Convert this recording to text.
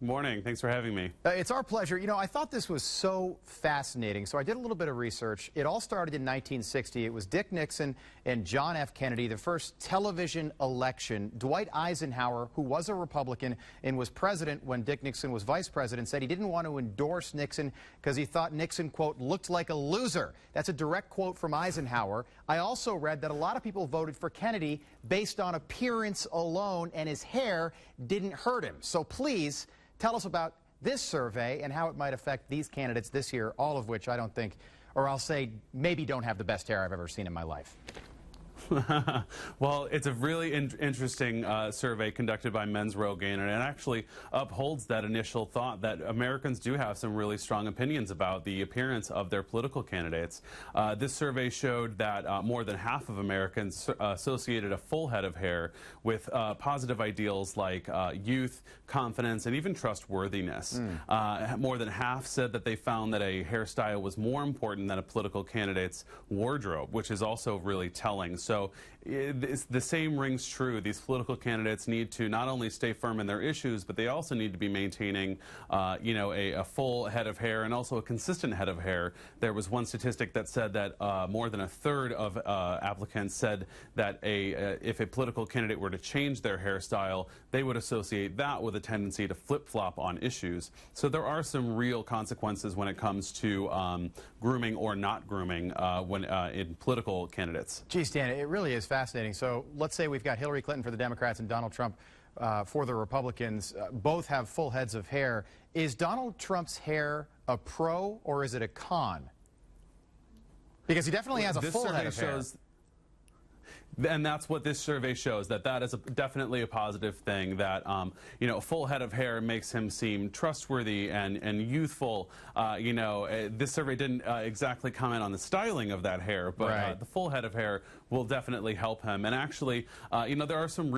Morning. Thanks for having me. It's our pleasure. You know, I thought this was so fascinating, so I did a little bit of research. It all started in 1960. It was Dick Nixon and John F. Kennedy, the first television election. Dwight Eisenhower, who was a Republican and was president when Dick Nixon was vice president, said he didn't want to endorse Nixon because he thought Nixon, quote, looked like a loser. That's a direct quote from Eisenhower. I also read that a lot of people voted for Kennedy based on appearance alone, and his hair didn't hurt him. So please, tell us about this survey and how it might affect these candidates this year, all of which I don't think, or I'll say maybe don't have the best hair I've ever seen in my life. Well, it's a really interesting survey conducted by Men's Rogaine, and it actually upholds that initial thought that Americans do have some really strong opinions about the appearance of their political candidates. This survey showed that more than half of Americans associated a full head of hair with positive ideals like youth, confidence, and even trustworthiness. More than half said that they found that a hairstyle was more important than a political candidate's wardrobe, which is also really telling. So the same rings true. These political candidates need to not only stay firm in their issues, but they also need to be maintaining, a full head of hair and also a consistent head of hair. There was one statistic that said that more than a third of applicants said that if a political candidate were to change their hairstyle, they would associate that with a tendency to flip-flop on issues. So there are some real consequences when it comes to grooming or not grooming in political candidates. Geez, Dan, it really is fascinating. So let's say we've got Hillary Clinton for the Democrats and Donald Trump for the Republicans. Both have full heads of hair. Is Donald Trump's hair a pro or is it a con? Because he definitely has a full head of hair. And that's what this survey shows, that is definitely a positive thing, that a full head of hair makes him seem trustworthy and youthful. This survey didn't exactly comment on the styling of that hair, but the full head of hair will definitely help him. And actually, there are some real